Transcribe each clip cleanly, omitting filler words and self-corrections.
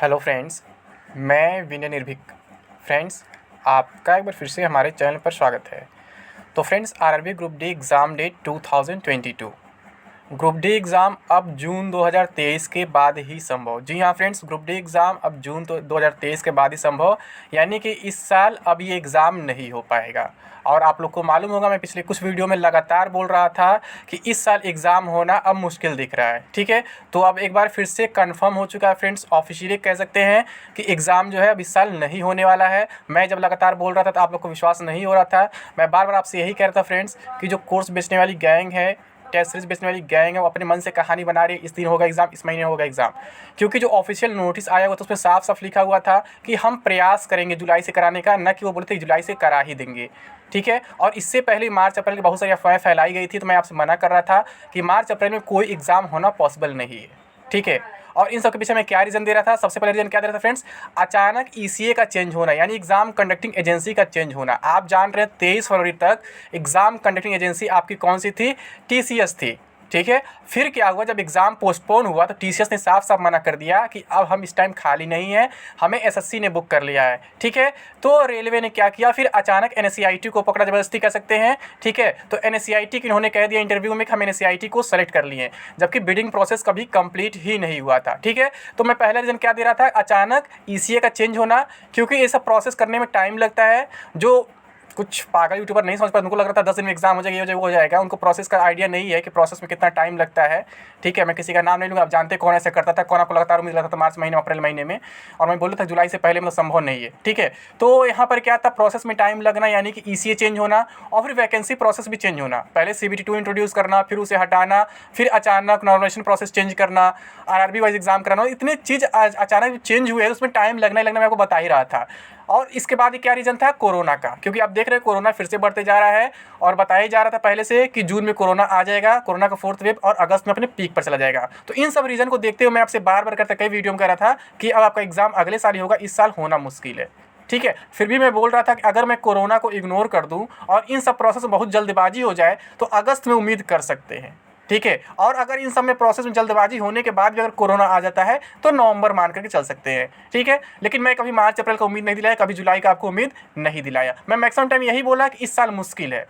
Hello friends, मैं विनय निर्भीक। Friends, आपका एक बार फिर से हमारे चैनल पर स्वागत है। तो friends, RRB group D exam date 2022 group D exam अब जून 2023 के बाद ही संभव। जी हाँ फ्रेंड्स, ग्रुप डी एग्ज़ाम अब जून 2023 के बाद ही संभव, यानी कि इस साल अब ये एग्ज़ाम नहीं हो पाएगा। और आप लोग को मालूम होगा, मैं पिछले कुछ वीडियो में लगातार बोल रहा था कि इस साल एग्ज़ाम होना अब मुश्किल दिख रहा है। ठीक है, तो अब एक बार फिर से कंफर्म हो चुका है फ्रेंड्स, ऑफिशियली कह सकते हैं कि एग्ज़ाम जो है अब इस साल नहीं होने वाला है। मैं जब लगातार बोल रहा था तो आप लोग को विश्वास नहीं हो रहा था। मैं बार बार आपसे यही कह रहा था फ्रेंड्स कि जो कोर्स बेचने वाली गैंग है, टेस्ट सीरीज बेचने वाली गैंग है, वो अपने मन से कहानी बना रही है इस दिन होगा एग्ज़ाम, इस महीने होगा एग्ज़ाम। क्योंकि जो ऑफिशियल नोटिस आया हुआ था उसमें साफ साफ लिखा हुआ था कि हम प्रयास करेंगे जुलाई से कराने का, न कि वो बोलते जुलाई से करा ही देंगे। ठीक है, और इससे पहले मार्च अप्रैल की बहुत सारी अफवाहें फैलाई गई थी, तो मैं आपसे मना कर रहा था कि मार्च अप्रैल में कोई एग्ज़ाम होना पॉसिबल नहीं है। ठीक है, और इन सब के पीछे मैं क्या रीज़न दे रहा था? सबसे पहले रीज़न क्या दे रहा था फ्रेंड्स? अचानक ईसीए का चेंज होना, यानी एग्ज़ाम कंडक्टिंग एजेंसी का चेंज होना। आप जान रहे हैं 23 फरवरी तक एग्ज़ाम कंडक्टिंग एजेंसी आपकी कौन सी थी? टीसीएस थी। ठीक है, फिर क्या हुआ, जब एग्ज़ाम पोस्टपोन हुआ तो टीसीएस ने साफ साफ मना कर दिया कि अब हम इस टाइम खाली नहीं है, हमें एसएससी ने बुक कर लिया है। ठीक है, तो रेलवे ने क्या किया, फिर अचानक एनएससीआईटी को पकड़ा, ज़बरदस्ती कह सकते हैं। ठीक है, तो एनएससीआईटी की इन्होंने कह दिया इंटरव्यू में कि हम एनएससीआईटी को सेलेक्ट कर लिए, जबकि बिडिंग प्रोसेस कभी कंप्लीट ही नहीं हुआ था। ठीक है, तो मैं पहला रीज़न क्या दे रहा था? अचानक ईसीए का चेंज होना, क्योंकि ये सब प्रोसेस करने में टाइम लगता है। जो कुछ पागल यूट्यूबर नहीं समझ पाते, उनको लग रहा था 10 दिन में एग्जाम हो जाएगा, ये हो जाएगा, वो हो जाएगा। उनको प्रोसेस का आइडिया नहीं है कि प्रोसेस में कितना टाइम लगता है। ठीक है, मैं किसी का नाम नहीं लूँगा, आप जानते हैं कौन ऐसा करता था, कौन आपको लगातार उम्मीद लगता था मार्च महीने अप्रैल महीने में, और मैं बोल रहा था जुलाई से पहले मतलब संभव नहीं है। ठीक है, तो यहाँ पर क्या था, प्रोसेस में टाइम लगना, यानी कि ईसीए चेंज होना, और फिर वैकेंसी प्रोसेस भी चेंज होना। पहले CBT2 इंट्रोड्यूस करना, फिर उसे हटाना, फिर अचानक नॉमिनेशन प्रोसेस चेंज करना, आरआरबी वाइज एग्जाम कराना, इतने चीज़ अचानक चेंज हुए, उसमें टाइम लगना ही लगना, मैं आपको बता ही रहा था। और इसके बाद क्या रीज़न था? कोरोना का, क्योंकि आप देख रहे हैं कोरोना फिर से बढ़ते जा रहा है, और बताया जा रहा था पहले से कि जून में कोरोना आ जाएगा, कोरोना का 4th वेव, और अगस्त में अपने पीक पर चला जाएगा। तो इन सब रीज़न को देखते हुए मैं आपसे बार बार करता कई वीडियो में कह रहा था कि अब आपका एग्ज़ाम अगले साल ही होगा, इस साल होना मुश्किल है। ठीक है, फिर भी मैं बोल रहा था कि अगर मैं कोरोना को इग्नोर कर दूं और इन सब प्रोसेस में बहुत जल्दबाजी हो जाए तो अगस्त में उम्मीद कर सकते हैं। ठीक है, और अगर इन सब में प्रोसेस में जल्दबाजी होने के बाद भी अगर कोरोना आ जाता है तो नवंबर मान करके चल सकते हैं। ठीक है, लेकिन मैं कभी मार्च अप्रैल का उम्मीद नहीं दिलाया, कभी जुलाई का आपको उम्मीद नहीं दिलाया। मैं मैक्सिमम टाइम यही बोला कि इस साल मुश्किल है,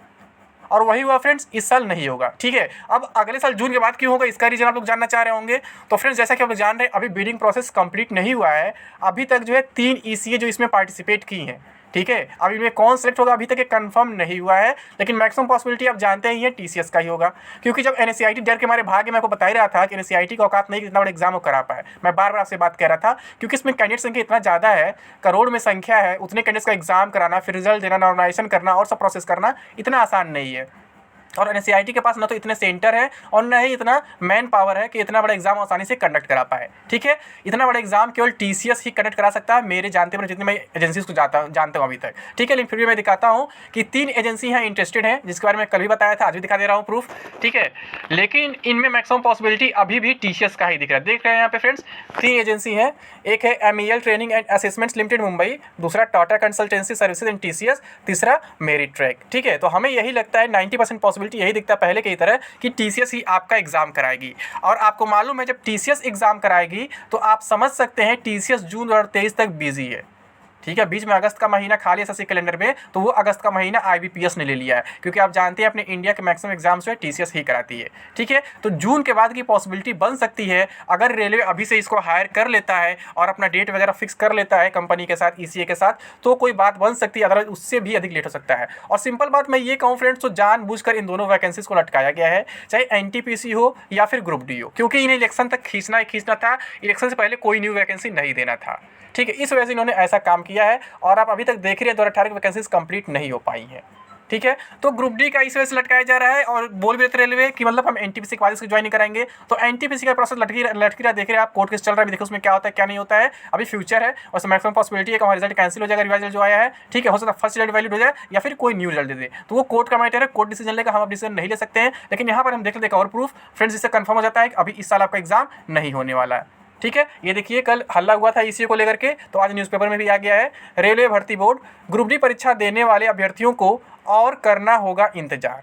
और वही हुआ फ्रेंड्स, इस साल नहीं होगा। ठीक है, अब अगले साल जून के बाद क्यों होगा, इसका रीज़न आप लोग जानना चाह रहे होंगे। तो फ्रेंड्स, जैसा कि आप लोग जान रहे हैं, अभी बिडिंग प्रोसेस कंप्लीट नहीं हुआ है। अभी तक जो है 3 ईसीए जो इसमें पार्टिसिपेट की हैं। ठीक है, अब इनमें कौन सेलेक्ट होगा अभी तक ये कंफर्म नहीं हुआ है, लेकिन मैक्सिमम पॉसिबिलिटी आप जानते ही हैं टीसीएस का ही होगा। क्योंकि जब एनएससीआईटी डर के मारे भागे, मैं आपको बता ही रहा था कि एनएससीआईटी का औकात नहीं कि इतना बड़ा एग्जाम वो करा पाए। मैं बार बार आपसे बात कह रहा था, क्योंकि इसमें कैंडिडेट संख्या इतना ज़्यादा है, करोड़ में संख्या है, उतने कैंडिडेट्स का एग्जाम कराना, फिर रिजल्ट देना, नॉमिनेशन करना और सब प्रोसेस करना इतना आसान नहीं है। और एनएससीआईटी के पास ना तो इतने सेंटर है और न ही इतना मैन पावर है कि इतना बड़ा एग्जाम आसानी से कंडक्ट करा पाए। ठीक है, इतना बड़ा एग्जाम केवल टीसीएस ही कंडक्ट करा सकता है, मेरे जानते हुए जितने मैं एजेंसीज को जानता हूँ अभी तक। ठीक है, लेकिन फिर भी मैं दिखाता हूँ कि 3 एजेंसी हैं इंटरेस्टेड हैं, जिसके बारे में कल भी बताया था, आज भी दिखा दे रहा हूँ प्रूफ। ठीक है, लेकिन इनमें मैक्सिमम पॉसिबिलिटी अभी भी टीसीएस का ही दिख रहा है। देख रहे हैं यहाँ पे फ्रेंड्स, 3 एजेंसी हैं। एक है MEL training and assessments limited Mumbai, दूसरा Tata consultancy services and TCS, तीसरा मेरिट ट्रैक। ठीक है, तो हमें यही लगता है 90% पॉसिबिलिटी यही दिखता है पहले की तरह कि टीसीएस ही आपका एग्जाम कराएगी। और आपको मालूम है, जब टीसीएस एग्जाम कराएगी तो आप समझ सकते हैं टीसीएस जून 2023 तक बिजी है। ठीक है, बीच में अगस्त का महीना खाली एसएससी कैलेंडर में, तो वो अगस्त का महीना आईबीपीएस ने ले लिया है, क्योंकि आप जानते हैं अपने इंडिया के मैक्सिमम एग्जाम्स जो है टीसीएस ही कराती है। ठीक है, तो जून के बाद की पॉसिबिलिटी बन सकती है, अगर रेलवे अभी से इसको हायर कर लेता है और अपना डेट वगैरह फिक्स कर लेता है कंपनी के साथ, ईसीए के साथ, तो कोई बात बन सकती है, अदरवाइज उससे भी अधिक लेट हो सकता है। और सिंपल बात मैं ये कहूँ फ्रेंड्स, तो जानबूझकर इन दोनों वैकेंसीज को लटकाया गया है, चाहे एनटीपीसी हो या फिर ग्रुप डी हो, क्योंकि इन्हें इलेक्शन तक खींचना था, इलेक्शन से पहले कोई न्यू वैकेंसी नहीं देना था। ठीक है, इस वजह से इन्होंने ऐसा काम किया है, और आप अभी तक देख रहे हैं 2018 की वैकेंसीज कंप्लीट नहीं हो पाई हैं। ठीक है, तो ग्रुप डी का इस वजह से लटकाया जा रहा है, और बोल भी रहते रेलवे कि मतलब हम एनटीपीसी के बाद इसको ज्वाइन नहीं कराएंगे। तो एनटीपीसी का प्रोसेस लटकी रहा, देख रहे हैं आप, कोर्ट केस चल रहा है, देखो उसमें क्या होता है क्या नहीं होता है, अभी फ्यूचर है, और मैक्सिमम पॉसिबिलिटी है कि हमारा रिजल्ट कैंसिल हो जाएगा, रिवाइजल जो आया है। ठीक है, हो सकता है फर्स्ट रिजल्ट वैलिड हो जाए या फिर कोई न्यू रिजल्ट दे दे, तो वो कोर्ट का मैटर है, कोर्ट डिसीजन लेगा, हम अब डिसीजन नहीं ले सकते हैं। लेकिन यहाँ पर हम देख लेते हैं और प्रूफ फ्रेंड्स, इससे कंफर्म हो जाता है कि अभी इस साल आपका एग्जाम नहीं होने वाला है। ठीक है, ये देखिए कल हल्ला हुआ था ईसीए को लेकर के, तो आज न्यूज़पेपर में भी आ गया है, रेलवे भर्ती बोर्ड ग्रुप डी परीक्षा देने वाले अभ्यर्थियों को और करना होगा इंतजार।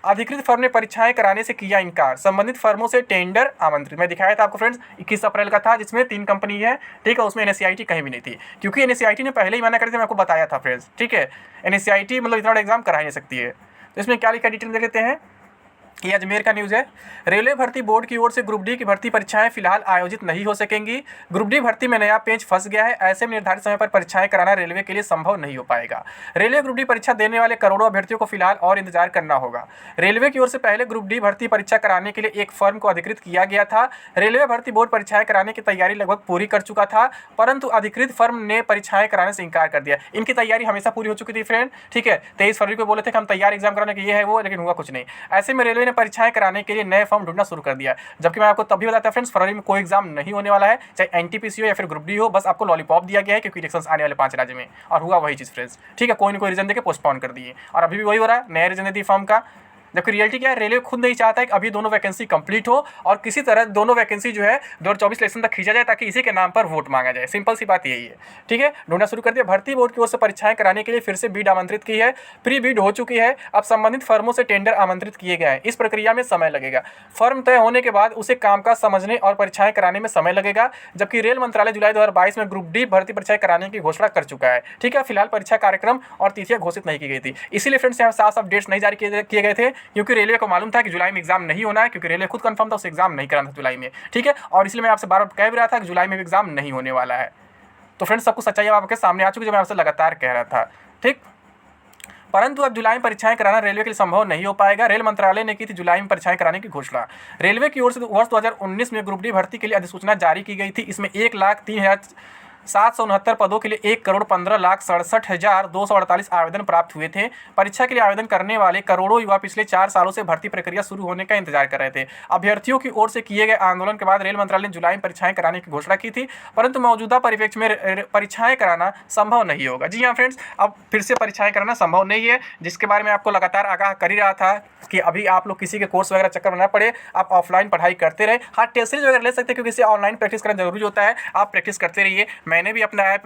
अधिकृत फर्म ने परीक्षाएं कराने से किया इनकार, संबंधित फर्मों से टेंडर आमंत्रित। मैं दिखाया था आपको फ्रेंड्स 21 अप्रैल का था, जिसमें 3 कंपनी है, ठीक है, उसमें NSCIT कहीं भी नहीं थी, क्योंकि NSCIT ने पहले ही मना करी थी, मैं आपको बताया था फ्रेंड्स, ठीक है। NSCIT मतलब इतना बड़ा एग्जाम करा ही नहीं सकती है। तो इसमें क्या लिखा डिटेल देख लेते हैं। ये अजमेर का न्यूज़ है। रेलवे भर्ती बोर्ड की ओर से ग्रुप डी की भर्ती परीक्षाएं फिलहाल आयोजित नहीं हो सकेंगी। ग्रुप डी भर्ती में नया पेंच फंस गया है, ऐसे में निर्धारित समय पर परीक्षाएं कराना रेलवे के लिए संभव नहीं हो पाएगा। रेलवे ग्रुप डी परीक्षा देने वाले करोड़ों अभ्यर्थियों को फिलहाल और इंतजार करना होगा। रेलवे की ओर से पहले ग्रुप डी भर्ती परीक्षा कराने के लिए एक फर्म को अधिकृत किया गया था। रेलवे भर्ती बोर्ड परीक्षाएं कराने की तैयारी लगभग पूरी कर चुका था, परंतु अधिकृत फर्म ने परीक्षाएं कराने से इंकार कर दिया। इनकी तैयारी हमेशा पूरी हो चुकी थी फ्रेंड, ठीक है। 23 फरवरी को बोले थे कि हम तैयार एग्जाम कराने के ये है वो, लेकिन हुआ कुछ नहीं। ऐसे में रेलवे ने परीक्षाएं कराने के लिए नए फॉर्म ढूंढना शुरू कर दिया, जबकि मैं आपको तभी बताता फ्रेंड्स, फरवरी में कोई एग्जाम नहीं होने वाला है, चाहे NTPC हो या फिर ग्रुप डी हो, बस आपको लॉलीपॉप दिया गया है क्योंकि इलेक्शंस आने वाले 5 राज्य में, और हुआ वही चीज़ फ्रेंड्स, ठीक है। कोई ना कोई रीजन देके पोस्टपोन कर दिए, और अभी भी वही हो रहा है, नया रीजन दे दी फॉर्म का। जबकि रियलिटी क्या है, रेलवे खुद नहीं चाहता है कि अभी दोनों वैकेंसी कंप्लीट हो और किसी तरह दोनों वैकेंसी जो है 2024 इलेक्शन तक खींचा जाए, ताकि इसी के नाम पर वोट मांगा जाए। सिंपल सी बात यही है, ठीक है। ढूंढना शुरू कर दिया। भर्ती बोर्ड की ओर से परीक्षाएं कराने के लिए फिर से बीड आमंत्रित की है, प्री बीड हो चुकी है, अब संबंधित फर्मों से टेंडर आमंत्रित किए गए हैं। इस प्रक्रिया में समय लगेगा। फर्म तय होने के बाद उसे कामकाज समझने और परीक्षाएं कराने में समय लगेगा, जबकि रेल मंत्रालय जुलाई 2022 में ग्रुप डी भर्ती परीक्षाएं कराने की घोषणा कर चुका है, ठीक है। फिलहाल परीक्षा कार्यक्रम और तिथियां घोषित नहीं की गई थी, इसीलिए फ्रेंड्स यहाँ साफ डेट्स नहीं जारी किए गए थे, क्योंकि रेलवे को मालूम था कि जुलाई में एग्जाम नहीं होना है, क्योंकि रेलवे खुद कंफर्म था उसे एग्जाम नहीं कराना था जुलाई में, ठीक है। और इसलिए मैं आपसे बार बार कह भी रहा था कि जुलाई में भी एग्जाम नहीं होने वाला है। तो फ्रेंड्स सब कुछ सच्चाई आपके सामने आ चुकी, जो मैं आपसे लगातार कह रहा था, ठीक। परंतु अब जुलाई में परीक्षाएं कराना रेलवे के लिए संभव नहीं हो पाएगा। रेल मंत्रालय ने की थी जुलाई में परीक्षाएं कराने की घोषणा। रेलवे की ओर से वर्ष 2019 में ग्रुप डी भर्ती के लिए अधिसूचना जारी की गई थी। इसमें 1,03,769 पदों के लिए 1,15,67,248 आवेदन प्राप्त हुए थे। परीक्षा के लिए आवेदन करने वाले करोड़ों युवा पिछले 4 सालों से भर्ती प्रक्रिया शुरू होने का इंतजार कर रहे थे। अभ्यर्थियों की ओर से किए गए आंदोलन के बाद रेल मंत्रालय ने जुलाई में परीक्षाएं कराने की घोषणा की थी, परंतु मौजूदा परिप्रेक्ष्य में परीक्षाएं कराना संभव नहीं होगा। जी हाँ फ्रेंड्स, अब फिर से परीक्षाएं कराना संभव नहीं है, जिसके बारे में आपको लगातार आगाह कर ही रहा था कि अभी आप लोग किसी के कोर्स वगैरह चक्कर में ना पड़े, आप ऑफलाइन पढ़ाई करते रहे। हाँ, टेस्ट सीरीज वगैरह ले सकते हैं, क्योंकि इसे ऑनलाइन प्रैक्टिस करना जरूरी होता है। आप प्रैक्टिस करते रहिए। मैंने भी अपना ऐप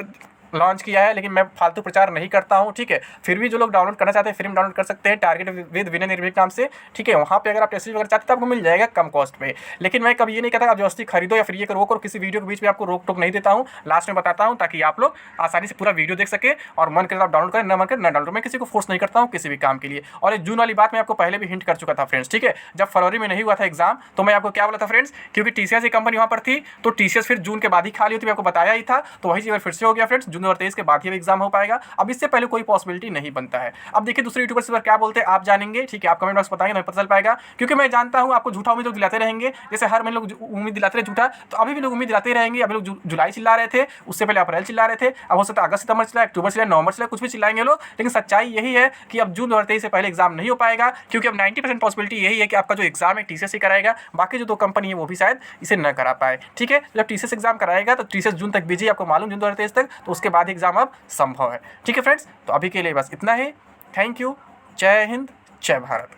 लॉन्च किया है, लेकिन मैं फालतू प्रचार नहीं करता हूं, ठीक है। फिर भी जो लोग डाउनलोड करना चाहते हैं फ्री में डाउनलोड कर सकते हैं, टारगेट विद विनय निर्भीक नाम से, ठीक है। वहाँ पे अगर आप टेस्ट सीरीज वगैरह चाहते हैं तो आपको मिल जाएगा कम कॉस्ट पे। लेकिन मैं कभी ये नहीं कहता आप जबरदस्ती खरीदो या फिर ये करो, किसी वीडियो के बीच में आपको रोक टोक नहीं देता हूँ, लास्ट में बताता हूँ, ताकि आप लोग आसानी से पूरा वीडियो देख सके, और मन करे तो आप डाउनलोड करें, न मन करे न डाउनलोड। मैं किसी को फोर्स नहीं करता हूँ किसी भी काम के लिए। और ये जून वाली बात मैं आपको पहले भी हिंट कर चुका था फ्रेंड्स, ठीक है। जब फरवरी में नहीं हुआ था एग्जाम, तो मैं आपको क्या बोला था फ्रेंड्स, क्योंकि TCS की कंपनी वहाँ पर थी, तो TCS फिर जून के बाद ही खाली होती, मैं आपको बताया ही था। तो वही चीज़ फिर से हो गया फ्रेंड्स, जून 2023 के बाद ही एग्जाम हो पाएगा। अब इससे पहले कोई पॉसिबिलिटी नहीं बनता है। अब देखिए दूसरे यूट्यूबर्स पर क्या बोलते हैं आप जानेंगे, ठीक है। आप कमेंट बॉक्स बताएंगे, पता चल पाएगा, क्योंकि मैं जानता हूं आपको झूठा उम्मीद लोग दिलाते रहेंगे। जैसे हर महीने लोग उम्मीद दिलाते रहे झूठा, तो अभी भी लोग उम्मीद दिलाते रहेंगे। अभी लोग जुलाई चिल्ला रहे थे, उससे पहले अप्रैल चिल्ला रहे थे, अब हो सकता है अगस्त सितंबर चिल्लाए, अक्टूबर चिल्लाए, नवंबर चिल्लाए, कुछ भी चिल्लाएंगे लोग। लेकिन सच्चाई यही है कि अब जून 2023 से पहले एग्जाम नहीं हो पाएगा, क्योंकि अब 90% पॉसिबिलिटी यही है कि आपका जो एग्जाम है TCS ही कराएगा। बाकी जो 2 कंपनी है वो भी शायद इसे न करा पाए, ठीक है। जब TCS एग्जाम कराएगा तो TCS जून तक बिजी, आपको मालूम, जून 2023 तक, तो उसके बाद एग्जाम अब संभव है, ठीक है फ्रेंड्स। तो अभी के लिए बस इतना ही। Thank you. जय हिंद, जय भारत।